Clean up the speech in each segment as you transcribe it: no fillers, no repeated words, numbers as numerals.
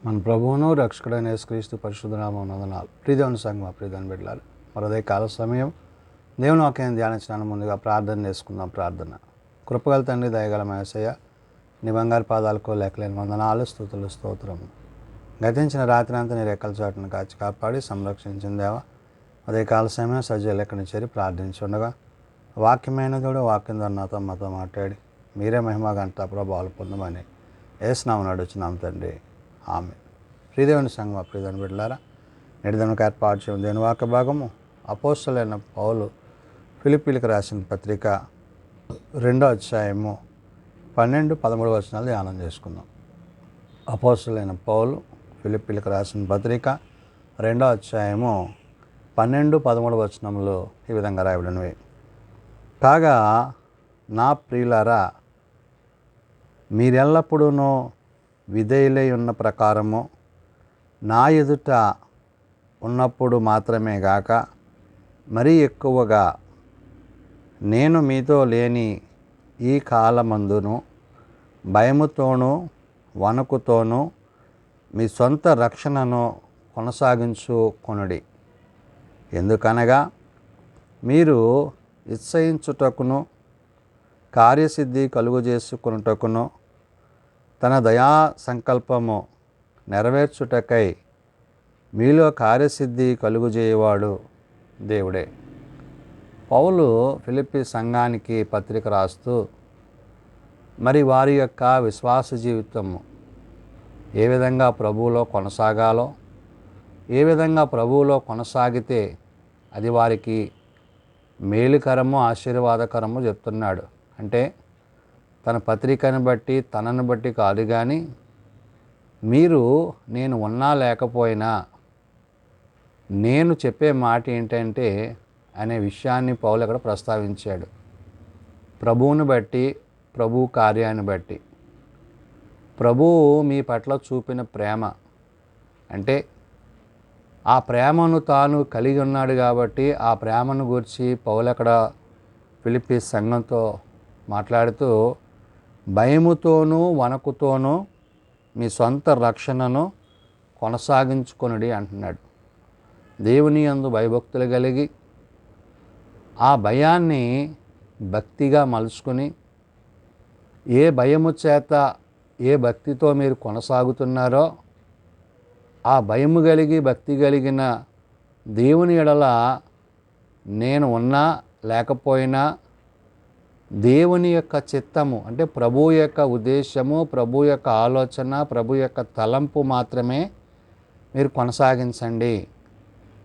మన ప్రభువును రక్షకుడైన యేసుక్రీస్తు పరిశుద్ధ నామమున వందనాలు. ప్రియదేవుని సంగమా, ప్రియదేవుని బిడ్డలారా, మరొదే కాల సమయం దేవుని వాక్యాన్ని ధ్యానించడానికి ముందుగా ప్రార్థన చేసుకుందాం. ప్రార్థన. కృపగల తండ్రి, దయగల యేసయ్య, నీ బంగారు పాదాలకు లెక్కలేని వందనాలు, స్తుతులు, స్తోత్రము. గతించిన రాత్రి అంతా నీ రెక్కల చాటును కాచి కాపాడి సంరక్షించిన దేవా, అదే కాల సమయం సజీవ లెక్కని చేరి ప్రార్థించుండగా వాక్యమైన దేవుడు వాక్యం ద్వారా నాతో మాతో మాట్లాడి మీరే మహిమ గంట ప్రభావాలు పొందమని యేసునామమున అడుగుచున్నాం తండ్రి, ఆమె. ప్రియదేవుని సంగమా, ప్రియదేవుని బిడ్డలారా, నేటిదనకు ఏర్పాటు చేయడం దేని వాక్య భాగము అపోస్తలుడైన పౌలు ఫిలిప్పీలకు రాసిన పత్రిక 2వ అధ్యాయము 12-13 వచనాలు ధ్యానం చేసుకుందాం. అపోస్తలుడైన పౌలు ఫిలిప్పీలకు రాసిన పత్రిక 2వ అధ్యాయము 12-13 వచనములు ఈ విధంగా రాయబడినవి. కాగా నా ప్రియులారా, మీరెల్లప్పుడూ విధేయులై ఉన్న ప్రకారము నా ఎదుట ఉన్నప్పుడు మాత్రమే గాక మరీ ఎక్కువగా నేను మీతో లేని ఈ కాలమందును భయముతోనూ వణుకుతోనూ మీ సొంత రక్షణను కొనసాగించుకొనుడి. ఎందుకనగా మీరు ఇచ్చయించుటకును కార్యసిద్ధి కలుగజేసుకొనుటకును తన దయా సంకల్పము నెరవేర్చుటకై మీలో కార్యసిద్ధి కలుగజేయవాడు దేవుడే. పౌలు ఫిలిప్పీ సంఘానికి పత్రిక రాస్తూ మరి వారి యొక్క విశ్వాస జీవితము ఏ విధంగా ప్రభువులో కొనసాగాలో, ఏ విధంగా ప్రభువులో కొనసాగితే అది వారికి మేలుకరము ఆశీర్వాదకరము చెప్తున్నాడు. అంటే తన పత్రికను బట్టి తనను బట్టి కాదు, కానీ మీరు నేను ఉన్నా లేకపోయినా నేను చెప్పే మాట ఏంటంటే అనే విషయాన్ని పౌలు అక్కడ ప్రస్తావించాడు. ప్రభువుని బట్టి, ప్రభు కార్యాన్ని బట్టి, ప్రభువు మీ పట్ల చూపిన ప్రేమ, అంటే ఆ ప్రేమను తాను కలిగి ఉన్నాడు కాబట్టి ఆ ప్రేమను గురించి పౌలు అక్కడ ఫిలిప్పీ సంఘంతో మాట్లాడుతూ భయముతోనూ వణకుతోనూ మీ సొంత రక్షణను కొనసాగించుకొనుడి అంటున్నాడు. దేవుని యందు భయభక్తులు కలిగి ఆ భయాన్ని భక్తిగా మలుచుకొని ఏ భయము చేత ఏ భక్తితో మీరు కొనసాగుతున్నారో ఆ భయము కలిగి భక్తి కలిగిన దేవుని ఎడల నేను ఉన్నా లేకపోయినా దేవుని యొక్క చిత్తము, అంటే ప్రభు యొక్క ఉద్దేశము, ప్రభు యొక్క ఆలోచన, ప్రభు యొక్క తలంపు మాత్రమే మీరు కొనసాగించండి.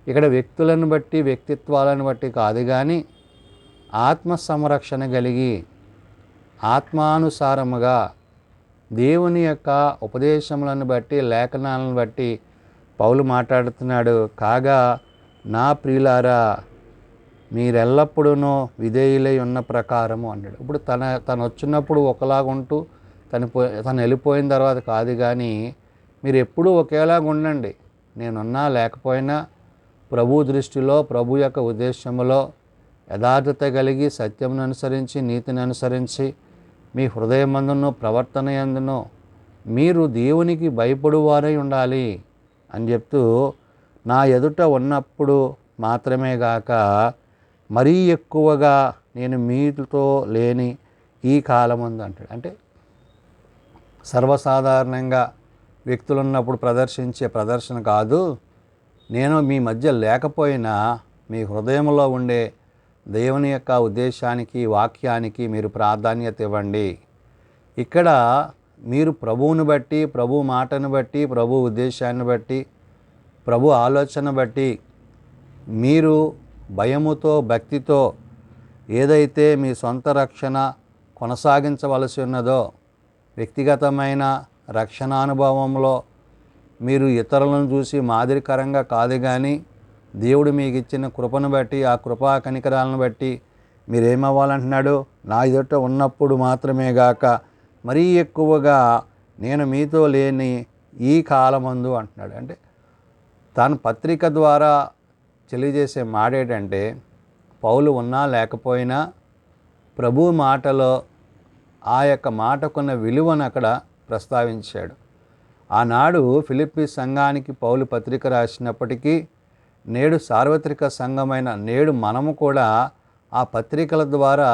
ఇక్కడ వ్యక్తులను బట్టి వ్యక్తిత్వాలను బట్టి కాదు, కానీ ఆత్మ సంరక్షణ కలిగి ఆత్మానుసారముగా దేవుని యొక్క ఉపదేశములను బట్టి లేఖనాలను బట్టి పౌలు మాట్లాడుతున్నాడు. కాగా నా ప్రియులారా, మీరెల్లప్పుడూ విధేయులై ఉన్న ప్రకారము అన్నాడు. ఇప్పుడు తను వచ్చినప్పుడు ఒకలాగుంటూ తను వెళ్ళిపోయిన తర్వాత కాదు, కానీ మీరు ఎప్పుడూ ఒకేలాగా ఉండండి. నేనున్నా లేకపోయినా ప్రభు దృష్టిలో, ప్రభు యొక్క ఉద్దేశంలో యథార్థత కలిగి సత్యమును అనుసరించి, నీతిని అనుసరించి మీ హృదయమందును ప్రవర్తన యందును మీరు దేవునికి భయపడువారై ఉండాలి అని చెప్తూ నా ఎదుట ఉన్నప్పుడు మాత్రమే గాక మరీ ఎక్కువగా నేను మీతో లేని ఈ కాలమందు అంటాడు. అంటే సర్వసాధారణంగా వ్యక్తులు ఉన్నప్పుడు ప్రదర్శించే ప్రదర్శన కాదు, నేను మీ మధ్య లేకపోయినా మీ హృదయంలో ఉండే దేవుని యొక్క ఉద్దేశానికి, వాక్యానికి మీరు ప్రాధాన్యత ఇవ్వండి. ఇక్కడ మీరు ప్రభువుని బట్టి, ప్రభు మాటను బట్టి, ప్రభు ఉద్దేశాన్ని బట్టి, ప్రభు ఆలోచన బట్టి మీరు భయముతో భక్తితో ఏదైతే మీ సొంత రక్షణ కొనసాగించవలసి ఉన్నదో, వ్యక్తిగతమైన రక్షణానుభవంలో మీరు ఇతరులను చూసి మాదిరికరంగా కాదు, కానీ దేవుడు మీకు ఇచ్చిన కృపను బట్టి, ఆ కృపా కనికరాలను బట్టి మీరేమవ్వాలంటున్నాడు? నా ఎదుట ఉన్నప్పుడు మాత్రమే గాక మరీ ఎక్కువగా నేను మీతో లేని ఈ కాలమందు అంటున్నాడు. అంటే తాను పత్రిక ద్వారా తెలియజేసే మాట ఏంటంటే, పౌలు ఉన్నా లేకపోయినా ప్రభు మాటలో ఆ యొక్క మాటకున్న విలువను అక్కడ ప్రస్తావించాడు. ఆనాడు ఫిలిప్పీ సంఘానికి పౌలు పత్రిక రాసినప్పటికీ నేడు సార్వత్రిక సంఘమైన నేడు మనము కూడా ఆ పత్రికల ద్వారా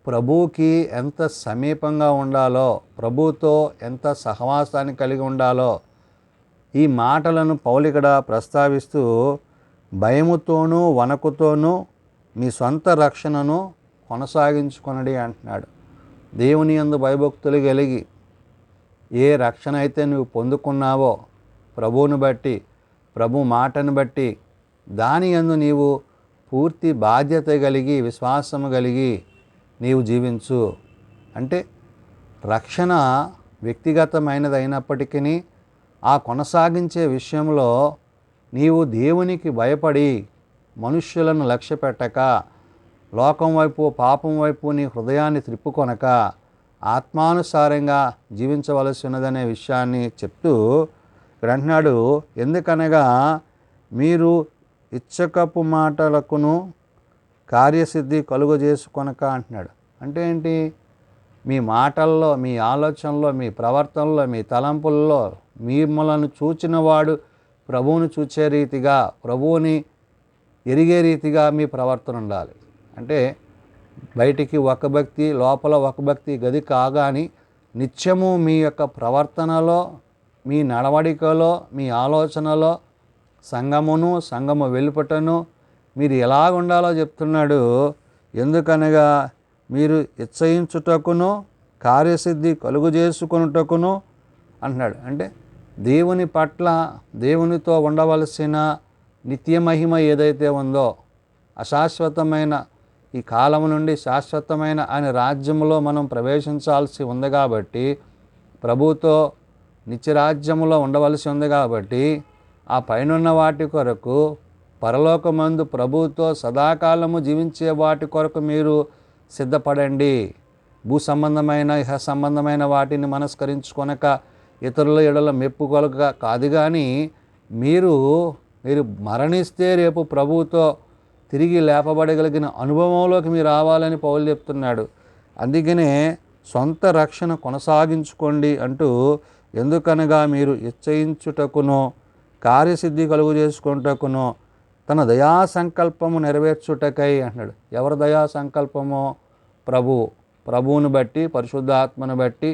ప్రభువుకి ఎంత సమీపంగా ఉండాలో, ప్రభువుతో ఎంత సహవాసాన్ని కలిగి ఉండాలో ఈ మాటలను పౌలు ఇక్కడ ప్రస్తావిస్తూ భయముతోనూ వణకుతోనూ మీ సొంత రక్షణను కొనసాగించుకొనడి అంటున్నాడు. దేవుని యందు భయభక్తులు కలిగి ఏ రక్షణ అయితే నువ్వు పొందుకున్నావో ప్రభువుని బట్టి, ప్రభు మాటను బట్టి దాని యందు నీవు పూర్తి బాధ్యత కలిగి విశ్వాసము కలిగి నీవు జీవించు. అంటే రక్షణ వ్యక్తిగతమైనది అయినప్పటికీ ఆ కొనసాగించే విషయంలో నీవు దేవునికి భయపడి మనుష్యులను లక్ష్య పెట్టక, లోకం వైపు పాపం వైపు నీ హృదయాన్ని త్రిప్పుకొనక ఆత్మానుసారంగా జీవించవలసి ఉన్నదనే విషయాన్ని చెప్తూ ఇక్కడ అంటున్నాడు, ఎందుకనగా మీరు ఇచ్చకపు మాటలకును కార్యసిద్ధి కలుగజేసుకొనక అంటున్నాడు. అంటే ఏంటి? మీ మాటల్లో, మీ ఆలోచనలో, మీ ప్రవర్తనలో, మీ తలంపుల్లో మిమ్మలను చూచిన వాడు ప్రభువుని చూచే రీతిగా, ప్రభువుని ఎరిగే రీతిగా మీ ప్రవర్తన ఉండాలి. అంటే బయటికి ఒక భక్తి, లోపల ఒక భక్తి గది కాగాని నిత్యము మీ యొక్క ప్రవర్తనలో, మీ నడవడికలో, మీ ఆలోచనలో సంఘము వెలుపటను మీరు ఎలాగ ఉండాలో చెప్తున్నాడు. ఎందుకనగా మీరు ఇచ్చయించుటకును కార్యసిద్ధి కలుగు చేసుకొనుటకును అంటున్నాడు. అంటే దేవుని పట్ల, దేవునితో ఉండవలసిన నిత్య మహిమ ఏదైతే ఉందో, అశాశ్వతమైన ఈ కాలము నుండి శాశ్వతమైన ఆయన రాజ్యములో మనం ప్రవేశించాల్సి ఉంది కాబట్టి, ప్రభుతో నిత్యరాజ్యములో ఉండవలసి ఉంది కాబట్టి, ఆ పైనున్న వాటి కొరకు పరలోకమందు ప్రభువుతో సదాకాలము జీవించే వాటి కొరకు మీరు సిద్ధపడండి. భూ సంబంధమైన ఇహ సంబంధమైన వాటిని మనస్కరించుకొనక ఇతరుల ఎడల మెప్పుకొలక కాదు, కానీ మీరు మరణిస్తే రేపు ప్రభువుతో తిరిగి లేపబడగలిగిన అనుభవంలోకి మీరు రావాలని పౌలు చెప్తున్నాడు. అందుకనే సొంత రక్షణ కొనసాగించుకోండి అంటూ, ఎందుకనగా మీరు ఇచ్చయించుటకును కార్యసిద్ధి కలుగు చేసుకుంటకును తన దయా సంకల్పము నెరవేర్చుటకై అంటున్నాడు. ఎవరి దయా సంకల్పమో? ప్రభువును బట్టి, పరిశుద్ధాత్మను బట్టి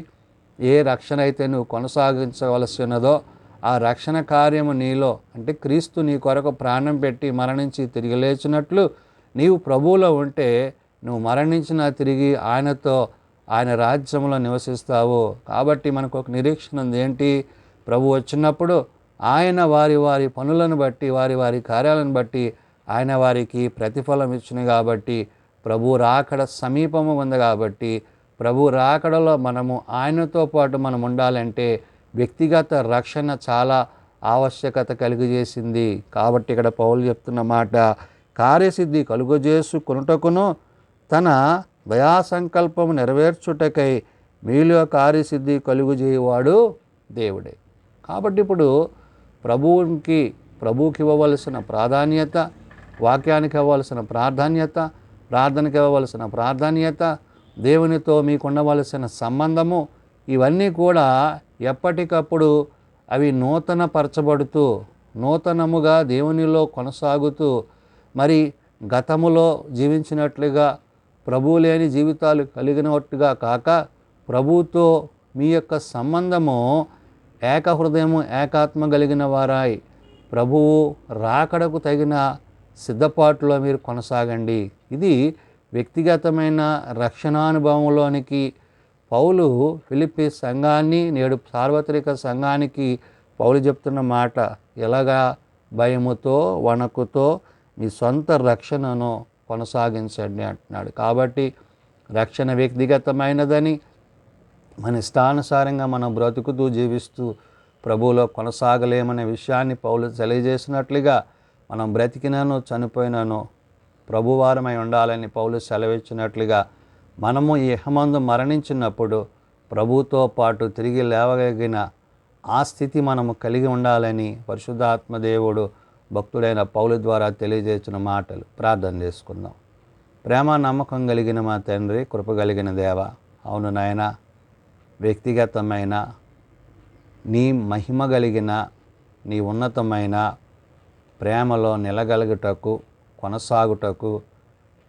ఏ రక్షణ అయితే నువ్వు కొనసాగించవలసి ఉన్నదో ఆ రక్షణ కార్యము నీలో, అంటే క్రీస్తు నీ కొరకు ప్రాణం పెట్టి మరణించి తిరిగి లేచినట్లు నీవు ప్రభువులో ఉంటే నువ్వు మరణించినా తిరిగి ఆయనతో ఆయన రాజ్యంలో నివసిస్తావు. కాబట్టి మనకు ఒక నిరీక్షణ ఉంది. ఏంటి? ప్రభు వచ్చినప్పుడు ఆయన వారి వారి పనులను బట్టి, వారి వారి కార్యాలను బట్టి ఆయన వారికి ప్రతిఫలం ఇచ్చును. కాబట్టి ప్రభు రాకడ సమీపము ఉంది. కాబట్టి ప్రభు రాకడలో మనము ఆయనతో పాటు మనం ఉండాలంటే వ్యక్తిగత రక్షణ చాలా ఆవశ్యకత కలిగజేసింది. కాబట్టి ఇక్కడ పౌలు చెప్తున్న మాట, కార్యసిద్ధి కలుగజేసుకొనుటకును తన దయా సంకల్పము నెరవేర్చుటకై మీలో కార్యసిద్ధి కలుగజేయవాడు దేవుడే. కాబట్టి ఇప్పుడు ప్రభువుకి ఇవ్వవలసిన ప్రాధాన్యత, వాక్యానికి ఇవ్వవలసిన ప్రాధాన్యత, ప్రార్థనకి ఇవ్వవలసిన ప్రాధాన్యత, దేవునితో మీకు ఉండవలసిన సంబంధము, ఇవన్నీ కూడా ఎప్పటికప్పుడు అవి నూతనపరచబడుతూ నూతనముగా దేవునిలో కొనసాగుతూ, మరి గతములో జీవించినట్లుగా ప్రభువు లేని జీవితాలు కలిగినట్టుగా కాక, ప్రభువుతో మీ యొక్క సంబంధము ఏకహృదయము ఏకాత్మ కలిగిన వారాయి ప్రభువు రాకడకు తగిన సిద్ధపాటులో మీరు కొనసాగండి. ఇది వ్యక్తిగతమైన రక్షణానుభవంలోనికి పౌలు ఫిలిప్పీ సంఘాన్ని, నేడు సార్వత్రిక సంఘానికి పౌలు చెప్తున్న మాట. ఎలాగా? భయముతో వణకుతో మీ సొంత రక్షణను కొనసాగించండి అంటున్నాడు. కాబట్టి రక్షణ వ్యక్తిగతమైనదని, మన ఇష్టానుసారంగా మనం బ్రతుకుతూ జీవిస్తూ ప్రభువులో కొనసాగలేమనే విషయాన్ని పౌలు తెలియజేసినట్లుగా మనం బ్రతికినను చనిపోయినను ప్రభువారమై ఉండాలని పౌలు సెలవిచ్చినట్లుగా మనము ఇహమందు మరణించినప్పుడు ప్రభువుతో పాటు తిరిగి లేవగలిగిన ఆ స్థితి మనము కలిగి ఉండాలని పరిశుద్ధాత్మ దేవుడు భక్తుడైన పౌలు ద్వారా తెలియజేసిన మాటలు. ప్రార్థన చేసుకుందాం. ప్రేమ నమ్మకం కలిగిన మా తండ్రి, కృప కలిగిన దేవ, అవును నాయన, వ్యక్తిగతమైన నీ మహిమ కలిగిన నీ ఉన్నతమైన ప్రేమలో నిలగలుగుటకు, కొనసాగుటకు,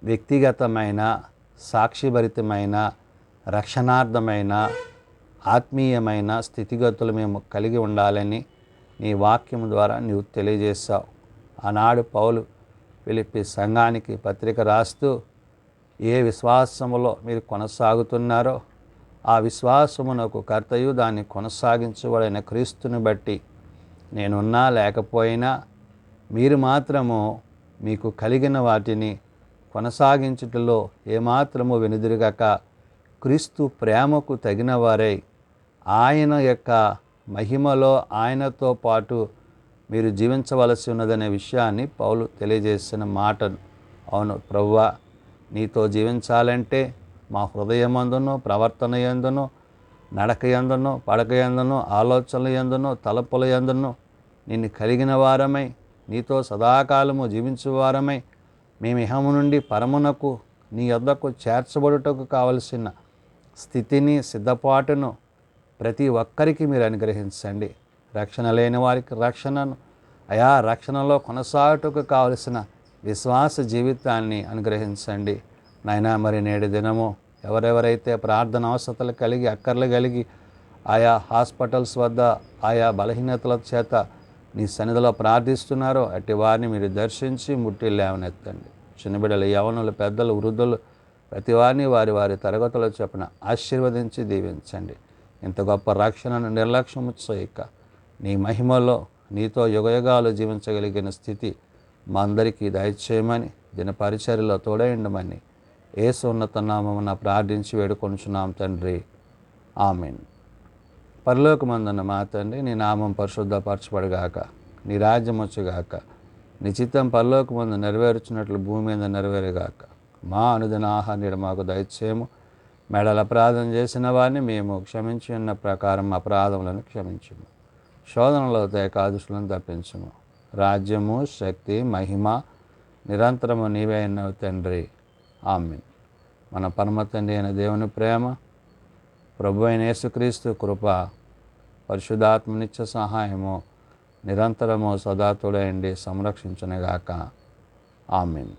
వ్యక్తిగతమైన, సాక్షిభరితమైన, రక్షణార్థమైన, ఆత్మీయమైన స్థితిగతులు మేము కలిగి ఉండాలని నీ వాక్యం ద్వారా నీవు తెలియజేశావు. ఆనాడు పౌలు ఫిలిప్పీ సంఘానికి పత్రిక రాస్తూ ఏ విశ్వాసములో మీరు కొనసాగుతున్నారో ఆ విశ్వాసమునకు కర్తయు దాన్ని కొనసాగించబడిన క్రీస్తుని బట్టి నేనున్నా లేకపోయినా మీరు మాత్రము మీకు కలిగిన వాటిని కొనసాగించుటలో ఏమాత్రము వెనుదిరగక క్రీస్తు ప్రేమకు తగిన వారై ఆయన యొక్క మహిమలో ఆయనతో పాటు మీరు జీవించవలసి ఉన్నదనే విషయాన్ని పౌలు తెలియజేసిన మాటను. అవును ప్రభువా, నీతో జీవించాలంటే మా హృదయమందును, ప్రవర్తన యందును, నడక యందును, పడక యందును, ఆలోచనల యందును, తలపుల యందును నిన్ను కలిగిన వారమై నీతో సదాకాలము జీవించువారమై మేము ఇహము నుండి పరమునకు నీ యొద్దకు చేర్చబడుటకు కావలసిన స్థితిని, సిద్ధపాటును ప్రతి ఒక్కరికి మీరు అనుగ్రహించండి. రక్షణ లేని వారికి రక్షణను, రక్షణలో కొనసాగుటకు కావలసిన విశ్వాస జీవితాన్ని అనుగ్రహించండి నాయనా. మరి నేటి దినము ఎవరెవరైతే ప్రార్థన అవసరతలు కలిగి, అక్కర్లు కలిగి ఆయా హాస్పిటల్స్ వద్ద ఆయా బలహీనతల చేత నీ సన్నిధిలో ప్రార్థిస్తున్నారో అట్టి వారిని మీరు దర్శించి ముట్టి లేవనెత్తండి. చిన్నబిడ్డలు, యవనులు, పెద్దలు, వృద్ధులు ప్రతి వారిని వారి వారి తరగతుల చొప్పున ఆశీర్వదించి దీవించండి. ఇంత గొప్ప రక్షణను నిర్లక్ష్యము చేయక నీ మహిమలో నీతో యుగయుగాలు జీవించగలిగిన స్థితి మా అందరికీ దయచేయమని, దిన పరిచర్యలో తోడైండమని యేసు ఉన్నత నామమున ప్రార్థించి వేడుకొనుచున్నాం తండ్రి. ఆమేన్. పరలోకమందున్న మా తండ్రి, నీ నామం పరిశుద్ధపరచబడుగాక, నీ రాజ్యం వచ్చుగాక, నీ చిత్తం పరలోకమందు నెరవేర్చినట్లు భూమి మీద నెరవేరుగాక. మా అనుదిన ఆహార్యం మాకు దయచేయము. మెడల అపరాధం చేసిన వారిని మేము క్షమించి ఉన్న ప్రకారం అపరాధములను క్షమించుము. శోధనలో ఏకాదశులను తప్పించుము. రాజ్యము, శక్తి, మహిమ నిరంతరము నీవే అయినవు తండ్రి. ఆమేన్. మన పరమ తండ్రి అయిన దేవుని ప్రేమ, ప్రభు అయిన యేసుక్రీస్తు కృప, పరిశుద్ధాత్మ నిత్య సహాయము నిరంతరము సదా తోడైండి సంరక్షించునుగాక. ఆమేన్.